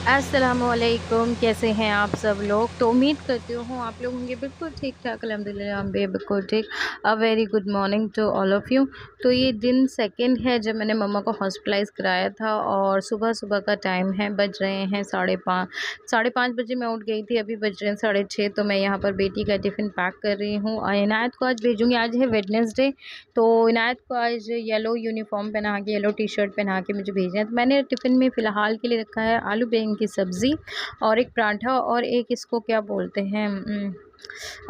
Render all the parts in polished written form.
अस्सलामुअलैकुम, कैसे हैं आप सब लोग। तो उम्मीद करती हूँ आप लोग होंगे बिल्कुल ठीक ठाक। अल्हम्दुलिल्लाह हम भी बिल्कुल ठीक। A very good morning to all of you. तो ये दिन सेकंड है जब मैंने मम्मा को हॉस्पिटलाइज़ कराया था और सुबह-सुबह का टाइम है, बज रहे हैं 5:30 बजे मैं उठ गई थी, अभी बज रहे हैं 6:30। तो मैं यहाँ पर बेटी का टिफ़िन पैक कर रही हूँ और इनायत को आज भेजूँगी। आज है वेडनेसडे, तो इनायत को आज येलो यूनिफ़ॉर्म पहना के, येलो टी-शर्ट पहना के मुझे भेजना है। तो मैंने टिफ़िन में फ़िलहाल के लिए रखा है आलू बैंगन की सब्ज़ी और एक पराठा और एक इसको क्या बोलते हैं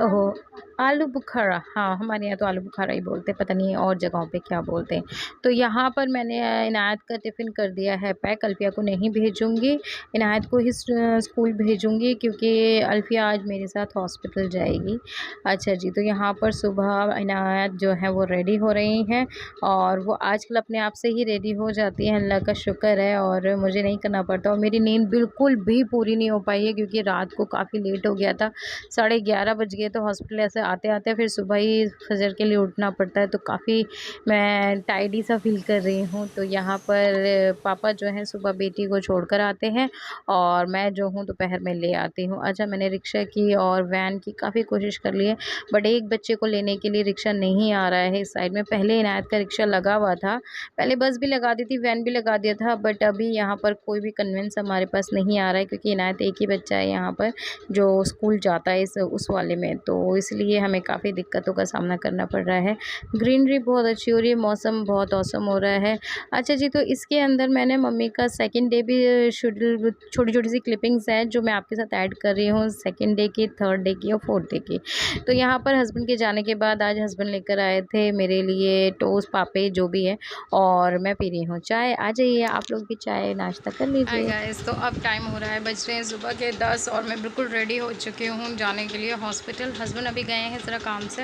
ओहो! आलू बुखारा, हाँ, हमारे यहाँ तो आलू बुखारा ही बोलते हैं, पता नहीं और जगहों पे क्या बोलते हैं। तो यहाँ पर मैंने इनायत का टिफ़िन कर दिया है पैक। अल्फ़िया को नहीं भेजूँगी, इनायत को ही स्कूल भेजूँगी क्योंकि अल्फ़िया आज मेरे साथ हॉस्पिटल जाएगी। अच्छा जी, तो यहाँ पर सुबह इनायत जो है वो रेडी हो रही हैं और वो आजकल अपने आप से ही रेडी हो जाती हैं, अल्लाह का शुक्र है और मुझे नहीं करना पड़ता। और मेरी नींद बिल्कुल भी पूरी नहीं हो पाई है क्योंकि रात को काफ़ी लेट हो गया था, 11:30 बज गए। तो हॉस्पिटल से आते-आते फिर सुबह ही फजर के लिए उठना पड़ता है, तो काफ़ी मैं टायर्डी सा फ़ील कर रही हूँ। तो यहाँ पर पापा जो हैं सुबह बेटी को छोड़कर आते हैं और मैं जो हूँ दोपहर में ले आती हूँ। अच्छा, मैंने रिक्शा की और वैन की काफ़ी कोशिश कर ली है, बट एक बच्चे को लेने के लिए रिक्शा नहीं आ रहा है इस साइड में। पहले इनायत का रिक्शा लगा हुआ था, पहले बस भी लगा दी थी, वैन भी लगा दिया था, बट अभी यहाँ पर कोई भी कन्वेंस हमारे पास नहीं आ रहा है क्योंकि इनायत एक ही बच्चा है यहाँ पर जो स्कूल जाता है इस उस वाले में, तो इसलिए हमें काफ़ी दिक्कतों का सामना करना पड़ रहा है। ग्रीनरी बहुत अच्छी हो रही है, मौसम बहुत औसम हो रहा है। अच्छा जी, तो इसके अंदर मैंने मम्मी का सेकंड डे भी शेड्यूल, छोटी-छोटी सी क्लिपिंग्स हैं जो मैं आपके साथ ऐड कर रही हूँ, सेकंड डे की, थर्ड डे की और फोर्थ डे की। तो यहाँ पर हस्बैंड के जाने के बाद आज हस्बैंड लेकर आए थे मेरे लिए टोस्ट, पापे जो भी है, और मैं पी रही हूँ चाय। आ जाइए आप लोग भी चाय नाश्ता कर हाय लीजिए। गाइस, तो अब टाइम हो रहा है, बज रहे हैं सुबह के 10 और मैं बिल्कुल रेडी हो चुकी हूँ जाने के लिए हॉस्पिटल। हस्बैंड अभी गए हैं ज़रा काम से,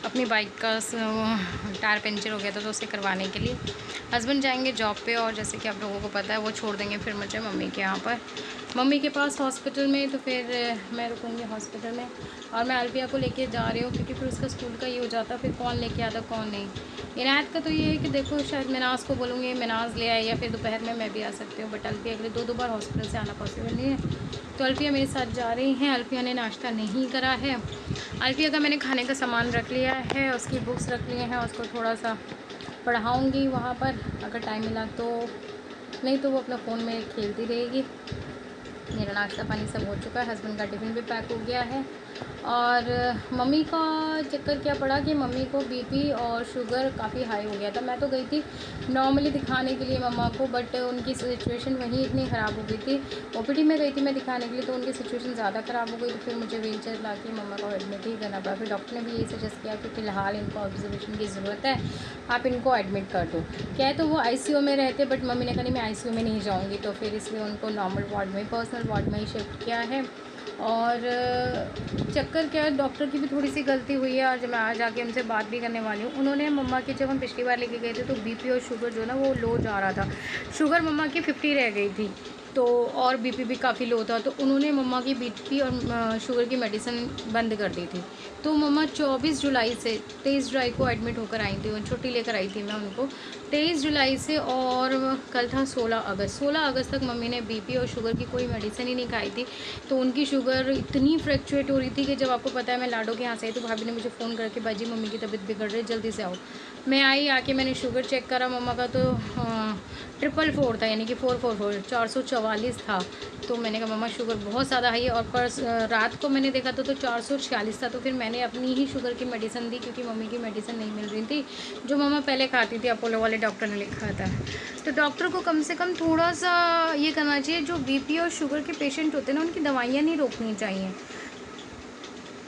अपनी बाइक का टायर पंचर हो गया था तो उसे करवाने के लिए। हस्बैंड जाएंगे जॉब पे और जैसे कि आप लोगों को पता है वो छोड़ देंगे फिर मुझे मम्मी के यहाँ पर, मम्मी के पास हॉस्पिटल में। तो फिर मैं रुकूँगी हॉस्पिटल में और मैं अल्फिया को लेके जा रही हूँ क्योंकि फिर उसका स्कूल का ये हो जाता फिर कौन लेके आता कौन नहीं। इनायत का तो ये है कि देखो शायद मिनाज को बोलूँगी मिनाज ले आए या फिर दोपहर में मैं भी आ सकती हूँ, बट अल्फिया के लिए दो बार हॉस्पिटल से आना पॉसिबल नहीं है। तो अल्फिया मेरे साथ जा रही हैं। अल्फिया ने नाश्ता नहीं करा है। अल्फिया का मैंने खाने का सामान रख लिया है, उसकी बुक्स रख लिए हैं, उसको थोड़ा सा पढ़ाऊँगी वहाँ पर अगर टाइम मिला तो, नहीं तो वो अपना फ़ोन में खेलती रहेगी। मेरा नाश्ता पानी सब हो चुका है, हस्बैंड का टिफ़िन भी पैक हो गया है। और मम्मी का चक्कर क्या पड़ा कि मम्मी को बीपी और शुगर काफ़ी हाई हो गया था। मैं तो गई थी नॉर्मली दिखाने के लिए मम्मा को, बट उनकी सिचुएशन वहीं इतनी ख़राब हो गई थी। ओपीडी में गई थी मैं दिखाने के लिए, तो उनकी सिचुएशन ज़्यादा ख़राब हो गई, तो फिर मुझे व्हील चेयर ला के मम्मा को एडमिट ही करना पड़ा। फिर डॉक्टर ने भी यही सजेस्ट किया कि फ़िलहाल इनको ऑब्जर्वेशन की ज़रूरत है, आप इनको एडमिट कर दो। क्या है, तो वो आईसीयू में रहते, बट मम्मी ने कहा नहीं मैं आईसीयू में नहीं जाऊँगी, तो फिर इसलिए उनको नॉर्मल वार्ड में, पर्सनल वार्ड में ही शिफ्ट किया है। और चक्कर क्या है, डॉक्टर की भी थोड़ी सी गलती हुई है और जब मैं आज आके उनसे बात भी करने वाली हूँ। उन्होंने मम्मा की, जब हम पिछली बार लेके गए थे तो बीपी और शुगर जो है ना वो लो जा रहा था। शुगर मम्मा की 50 रह गई थी, तो और बीपी भी काफ़ी लो था, तो उन्होंने मम्मा की बीपी और शुगर की मेडिसिन बंद कर दी थी। तो मम्मा 24 जुलाई से 23 जुलाई को एडमिट होकर आई थी, छुट्टी लेकर आई थी मैं उनको 23 जुलाई से, और कल था 16 अगस्त तक मम्मी ने बीपी और शुगर की कोई मेडिसिन ही नहीं खाई थी। तो उनकी शुगर इतनी फ्लक्चुएट हो रही थी कि जब आपको पता है मैं लाडो के यहाँ से आई तो भाभी ने मुझे फ़ोन करके बाजी मम्मी की तबीयत बिगड़ रही है जल्दी से आओ। मैं आई, आके मैंने शुगर चेक करा मम्मा का, तो 444 था, यानी कि 444 444 था। तो मैंने कहा मम्मा शुगर बहुत ज़्यादा हाई है, और रात को मैंने देखा तो 446 था। तो फिर मैंने अपनी ही शुगर की मेडिसिन दी क्योंकि मम्मी की मेडिसिन नहीं मिल रही थी जो मम्मा पहले खाती थी, अपोलो वाले डॉक्टर ने लिखा था। तो डॉक्टर को कम से कम थोड़ा सा ये करना चाहिए, जो बीपी और शुगर के पेशेंट होते हैं ना उनकी दवाइयाँ नहीं रोकनी चाहिए।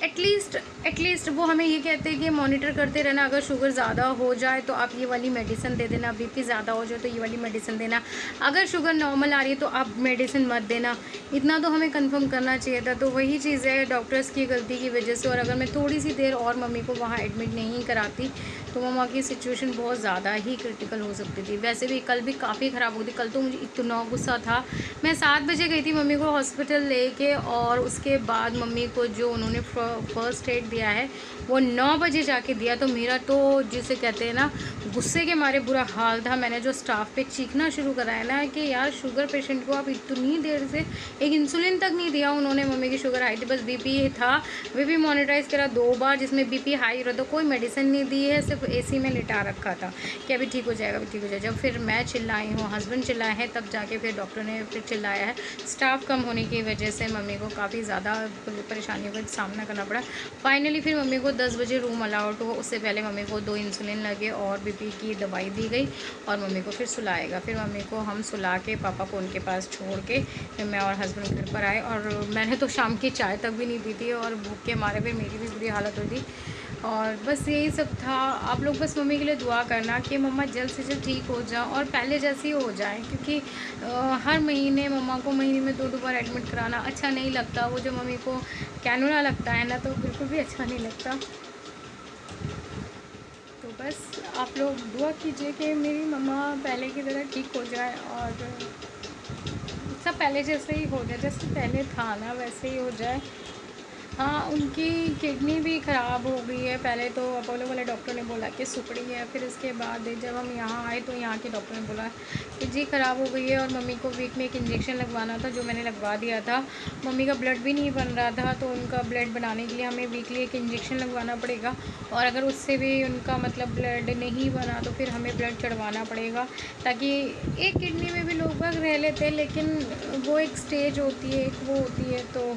एटलीस्ट वो हमें ये कहते हैं कि मॉनिटर करते रहना, अगर शुगर ज़्यादा हो जाए तो आप ये वाली मेडिसिन दे देना, बीपी ज़्यादा हो जाए तो ये वाली मेडिसिन देना, अगर शुगर नॉर्मल आ रही है तो आप मेडिसिन मत देना। इतना तो हमें कंफर्म करना चाहिए था। तो वही चीज़ है डॉक्टर्स की गलती की वजह से, और अगर मैं थोड़ी सी देर और मम्मी को वहाँ एडमिट नहीं कराती तो मम्मा की सिचुएशन बहुत ज़्यादा ही क्रिटिकल हो सकती थी। वैसे भी कल भी काफ़ी ख़राब हुई थी, कल तो मुझे इतना गुस्सा था। मैं 7 बजे गई थी मम्मी को हॉस्पिटल लेके, और उसके बाद मम्मी को जो उन्होंने फ़र्स्ट एड दिया है वो 9 बजे जाके दिया। तो मेरा तो जिसे कहते हैं ना गुस्से के मारे बुरा हाल था। मैंने जो स्टाफ पे चीखना शुरू करा है ना कि यार शुगर पेशेंट को आप इतनी देर से एक इंसुलिन तक नहीं दिया उन्होंने। मम्मी की शुगर हाई थी, बस बीपी था, बीपी मॉनिटराइज करा 2 बार जिसमें बीपी हाई हो रहा था, कोई मेडिसिन नहीं दी है, सिर्फ एसी में लिटा रखा था कि अभी ठीक हो जाएगा, अभी ठीक हो जाएगा। जब फिर मैं चिल्लाई हूँ, हस्बैंड चिल्लाए हैं, तब जाके फिर डॉक्टर ने फिर चिल्लाया है। स्टाफ कम होने की वजह से मम्मी को काफ़ी ज़्यादा परेशानियों का सामना करना पड़ा। फाइनली फिर मम्मी को 10 बजे रूम अलाउट हो, उससे पहले मम्मी को 2 इंसुलिन लगे और बीपी की दवाई दी गई और मम्मी को फिर सुलाएगा। फिर मम्मी को हम सुला के पापा को उनके पास छोड़ के फिर मैं और हस्बैंड घर पर आए। और मैंने तो शाम की चाय तक भी नहीं पी थी और भूख के मारे फिर मेरी भी बुरी हालत हुई थी। और बस यही सब था। आप लोग बस मम्मी के लिए दुआ करना कि मम्मा जल्द से जल्द ठीक हो जाए और पहले जैसी ही हो जाए, क्योंकि हर महीने मम्मा को महीने में 2-2 बार एडमिट कराना अच्छा नहीं लगता। वो जो मम्मी को कैनुला लगता है ना, तो बिल्कुल भी अच्छा नहीं लगता। तो बस आप लोग दुआ कीजिए कि मेरी मम्मा पहले की तरह ठीक हो जाए और सब पहले जैसे ही हो जाए, जैसे पहले था ना वैसे ही हो जाए। हाँ, उनकी किडनी भी ख़राब हो गई है। पहले तो अपोलो वाले डॉक्टर ने बोला कि सुपड़ी है, फिर उसके बाद जब हम यहाँ आए तो यहाँ के डॉक्टर ने बोला कि जी ख़राब हो गई है। और मम्मी को वीक में एक इंजेक्शन लगवाना था, जो मैंने लगवा दिया था। मम्मी का ब्लड भी नहीं बन रहा था, तो उनका ब्लड बनाने के लिए हमें वीकली एक इंजेक्शन लगवाना पड़ेगा। और अगर उससे भी उनका मतलब ब्लड नहीं बना तो फिर हमें ब्लड चढ़वाना पड़ेगा, ताकि एक किडनी में भी लोग बाग रह लेते हैं, लेकिन वो एक स्टेज होती है, एक वो होती है। तो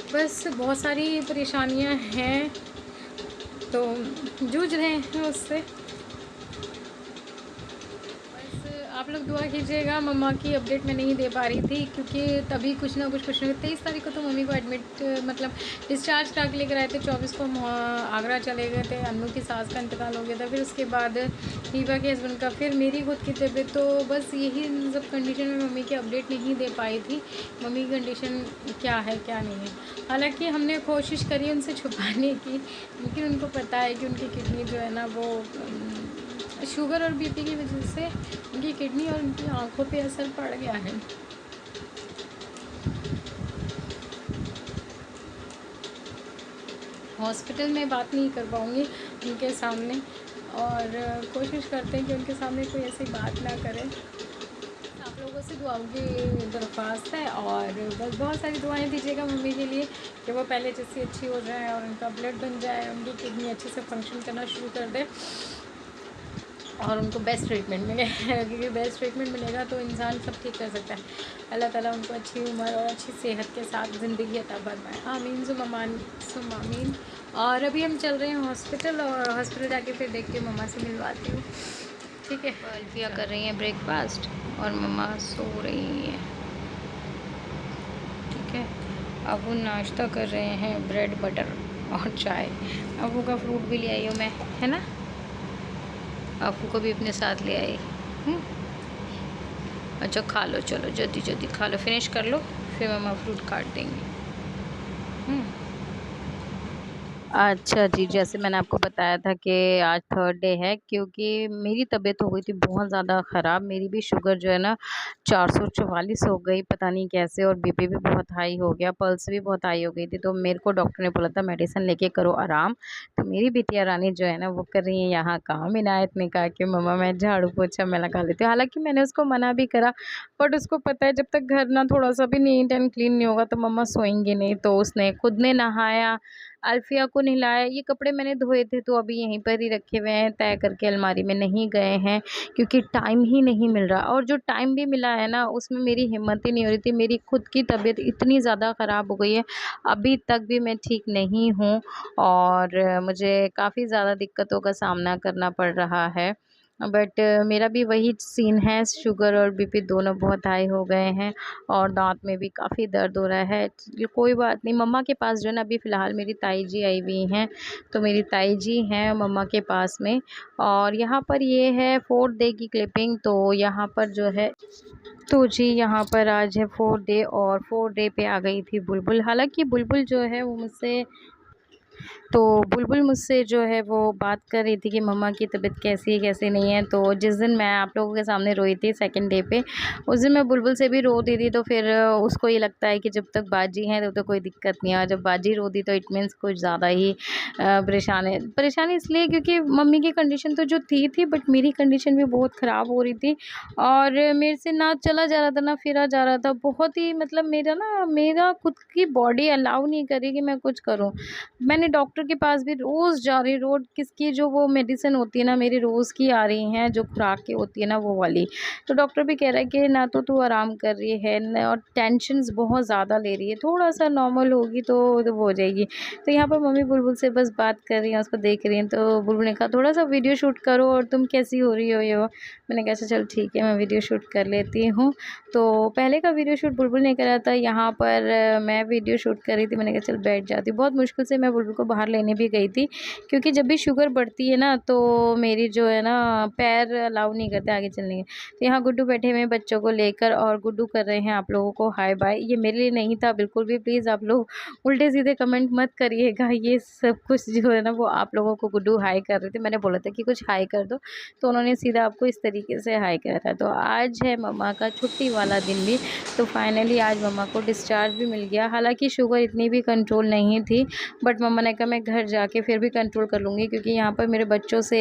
बस बहुत सारी परेशानियां हैं, तो जूझ रहे हैं उससे। बस आप लोग दुआ कीजिएगा। मम्मा की अपडेट मैं नहीं दे पा रही थी, क्योंकि तभी कुछ ना कुछ 23 तारीख को तो मम्मी को एडमिट मतलब डिस्चार्ज करा के लेकर आए थे। 24 को हम आगरा चले गए थे। अन्नू की सास का इंतकाल हो गया था, फिर उसके बाद हीबा के हस्बैंड का, फिर मेरी खुद की तबीयत। तो बस यही सब कंडीशन में मम्मी की अपडेट नहीं दे पाई थी। मम्मी की कंडीशन क्या है क्या नहीं है। हालांकि हमने कोशिश करी उनसे छुपाने की, लेकिन उनको पता है कि उनकी किडनी जो है ना वो शुगर और बीपी की वजह से उनकी किडनी और उनकी आंखों पे असर पड़ गया है। हॉस्पिटल में बात नहीं कर पाऊँगी उनके सामने, और कोशिश करते हैं कि उनके सामने कोई ऐसी बात ना करें। आप लोगों से दुआओं की दरख्वास्त है, और बस बहुत सारी दुआएं दीजिएगा मम्मी के लिए कि वो पहले जैसी अच्छी हो जाए और उनका ब्लड बन जाए, उनकी किडनी अच्छे से फंक्शन करना शुरू कर दे और उनको बेस्ट ट्रीटमेंट मिले क्योंकि बेस्ट ट्रीटमेंट मिलेगा तो इंसान सब ठीक कर सकता है। अल्लाह ताला उनको अच्छी उम्र और अच्छी सेहत के साथ ज़िंदगी अता फरमाए, आमीन सुम आमीन। और अभी हम चल रहे हैं हॉस्पिटल, और हॉस्पिटल जाके फिर देख के मम्मा से मिलवाती हूँ, ठीक है। अल्फिया कर रही हैं ब्रेकफास्ट और मम्मा सो रही हैं, ठीक है। अब वो नाश्ता कर रहे हैं, ब्रेड बटर और चाय। अब का फ्रूट भी ले आई हूँ मैं, है ना। आपू को भी अपने साथ ले आई। अच्छा खा लो, चलो जल्दी जल्दी खा लो, फिनिश कर लो, फिर मम्मा फ्रूट काट देंगे। अच्छा जी, जैसे मैंने आपको बताया था कि आज थर्ड डे है, क्योंकि मेरी तबीयत हो गई थी बहुत ज़्यादा ख़राब। मेरी भी शुगर जो है ना 444 हो गई, पता नहीं कैसे, और बीपी भी बहुत हाई हो गया, पल्स भी बहुत हाई हो गई थी। तो मेरे को डॉक्टर ने बोला था मेडिसिन लेके करो आराम। तो मेरी बिटिया रानी जो है ना वो कर रही है यहाँ काम। इनायत ने कहा कि मम्मा मैं झाड़ू पोछा मैं लगा लेती हूँ। हालाँकि मैंने उसको मना भी करा, बट उसको पता है जब तक घर ना थोड़ा-सा भी नीट एंड क्लीन नहीं होगा तो मम्मा सोएँगी नहीं। तो उसने खुद ने नहाया, अल्फिया को नहलाया। ये कपड़े मैंने धोए थे तो अभी यहीं पर ही रखे हुए हैं, तय करके अलमारी में नहीं गए हैं, क्योंकि टाइम ही नहीं मिल रहा। और जो टाइम भी मिला है ना उसमें मेरी हिम्मत ही नहीं हो रही थी। मेरी खुद की तबीयत इतनी ज़्यादा ख़राब हो गई है, अभी तक भी मैं ठीक नहीं हूँ और मुझे काफ़ी ज़्यादा दिक्कतों का सामना करना पड़ रहा है। बट मेरा भी वही सीन है, शुगर और बीपी दोनों बहुत हाई हो गए हैं और दाँत में भी काफ़ी दर्द हो रहा है। ये कोई बात नहीं, मम्मा के पास जो है ना अभी फ़िलहाल मेरी ताई जी आई हुई हैं, तो मेरी ताई जी हैं मम्मा के पास में। और यहाँ पर ये है 4th डे की क्लिपिंग। तो यहाँ पर जो है, तो जी यहाँ पर आज है 4th डे और 4th डे पे आ गई थी बुलबुल। हालाँकि बुलबुल जो है वो मुझसे तो बुलबुल मुझसे जो है वो बात कर रही थी कि मम्मा की तबीयत कैसी है कैसी नहीं है। तो जिस दिन मैं आप लोगों के सामने रोई थी सेकंड डे पे, उस दिन मैं बुलबुल से भी रो दी थी। तो फिर उसको ये लगता है कि जब तक बाजी हैं तो कोई दिक्कत नहीं है, और जब बाजी रो दी तो इट मीन्स कुछ ज़्यादा ही परेशान है। परेशानी इसलिए क्योंकि मम्मी की कंडीशन तो जो थी बट मेरी कंडीशन भी बहुत ख़राब हो रही थी, और मेरे से ना चला जा रहा था ना फिरा जा रहा था। बहुत ही मतलब मेरा खुद की बॉडी अलाउ नहीं कर रही कि मैं कुछ करूँ। मैंने डॉक्टर के पास भी रोज़ जा रही, रोज़ किसकी जो वो मेडिसिन होती है ना मेरी रोज़ की आ रही हैं, जो खुराक की होती है ना वो वाली। तो डॉक्टर भी कह रहा है कि ना तो तू आराम कर रही है न, और टेंशन्स बहुत ज़्यादा ले रही है, थोड़ा-सा नॉर्मल होगी तो वो हो जाएगी। तो यहाँ पर मम्मी बुलबुल से बस बात कर रही हैं, उसको देख रही हैं। तो बुलबुल ने कहा थोड़ा-सा वीडियो शूट करो, और तुम कैसी हो रही हो ये वो। मैंने कहा अच्छा चल ठीक है, मैं वीडियो शूट कर लेती हूँ। तो पहले का वीडियो शूट बुलबुल ने करा था, यहाँ पर मैं वीडियो शूट कर रही थी। मैंने कहा चल बैठ जाती हूँ। बहुत मुश्किल से मैं बुलबुल को बाहर लेने भी गई थी, क्योंकि जब भी शुगर बढ़ती है ना तो मेरी जो है ना पैर अलाउ नहीं करते आगे चलने के। तो यहाँ गुड्डू बैठे हुए हैं बच्चों को लेकर, और गुड्डू कर रहे हैं आप लोगों को हाय बाय। ये मेरे लिए नहीं था बिल्कुल भी, प्लीज़ आप लोग उल्टे सीधे कमेंट मत करिएगा। ये सब कुछ जो है ना वो आप लोगों को गुड्डू हाय कर रहे थे, मैंने बोला था कि कुछ हाय कर दो, तो उन्होंने सीधा आपको इस तरीके से हाय करा था। तो आज है मम्मा का छुट्टी वाला दिन भी, तो फाइनली आज मम्मा को डिस्चार्ज भी मिल गया। हालाँकि शुगर इतनी भी कंट्रोल नहीं थी, बट मम्मा ने कहा मैं घर जाके फिर भी कंट्रोल कर लूँगी, क्योंकि यहाँ पर मेरे बच्चों से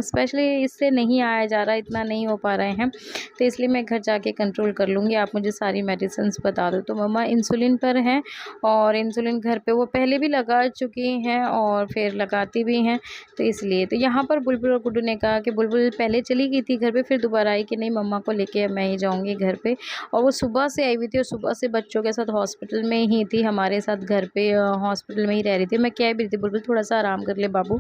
स्पेशली इससे नहीं आया जा रहा, इतना नहीं हो पा रहे हैं, तो इसलिए मैं घर जाके कंट्रोल कर लूँगी। आप मुझे सारी मेडिसिन्स बता दो। तो मम्मा इंसुलिन पर हैं, और इंसुलिन घर पे वो पहले भी लगा चुकी हैं और फिर लगाती भी हैं, तो इसलिए। तो यहाँ पर बुलबुल और गुड्डू ने कहा कि बुलबुल पहले चली गई थी घर पे, फिर दोबारा आई कि नहीं मम्मा को लेके मैं ही जाऊँगी घर पे। और वो सुबह से आई हुई थी, और सुबह से बच्चों के साथ हॉस्पिटल में ही थी, हमारे साथ घर पे हॉस्पिटल में ही रह रही थी। मैं कह भी रही थी बुलबुल थोड़ा-सा आराम कर ले बाबू,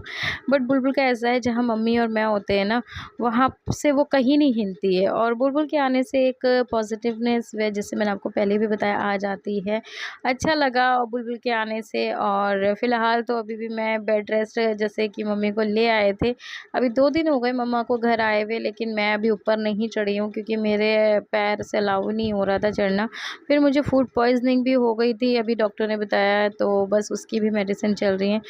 बट बुलबुल का ऐसा है जहाँ मम्मी और मैं होते हैं ना, वहाँ से वो कहीं नहीं हिलती है। और बुलबुल के आने से एक पॉजिटिवनेस व जैसे मैंने आपको पहले भी बताया आ जाती है। अच्छा लगा बुलबुल के आने से, और फ़िलहाल तो अभी भी मैं बेड रेस्ट जैसे कि मम्मी को ले आए थे। अभी 2 दिन हो गए मम्मा को घर आए हुए, लेकिन मैं अभी ऊपर नहीं चढ़ी हूँ, क्योंकि मेरे पैर से अलाउ नहीं हो रहा था चढ़ना। फिर मुझे फूड पॉइज़निंग भी हो गई थी, अभी डॉक्टर ने बताया है, तो बस उसकी भी मेडिसिन चल रही है।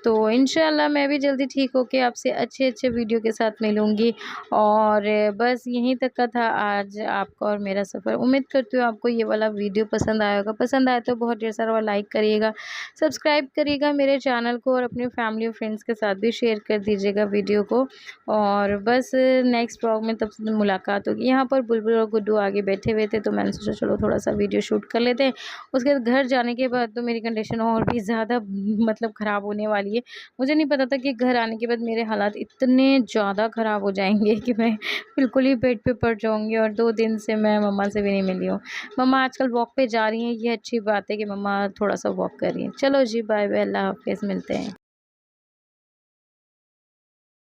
तो इंशाल्लाह मैं भी जल्दी ठीक होके आपसे अच्छे-अच्छे वीडियो के साथ मिलूँगी। और बस यहीं तक का था आज आपका और मेरा सफ़र। उम्मीद करती हूँ आपको ये वाला वीडियो पसंद आया होगा। पसंद आया तो बहुत ढेर सारा लाइक करिएगा, सब्सक्राइब करिएगा मेरे चैनल को, और अपने फैमिली और फ्रेंड्स के साथ भी शेयर कर दीजिएगा वीडियो को। और बस नेक्स्ट व्लॉग में तब से मुलाकात होगी। यहाँ पर बुलबुल और गुड्डू आगे बैठे हुए थे, तो मैंने सोचा चलो थोड़ा-सा वीडियो शूट कर लेते हैं। उसके बाद घर जाने के बाद तो मेरी कंडीशन और भी ज़्यादा मतलब ख़राब होने वाली है। मुझे नहीं पता था कि घर आने के बाद मेरे हालात इतने ज़्यादा ख़राब हो जाएँगे कि मैं बिल्कुल ही बेड पे पड़ जाऊँगी, और 2 दिन से मैं मम्मा से भी नहीं मिली हूँ। मम्मा आजकल वॉक पे जा रही हैं, ये अच्छी बात है कि मम्मा थोड़ा-सा वॉक कर रही हैं। चलो जी बाय-बाय, अल्लाह हाफ़िज़, मिलते हैं।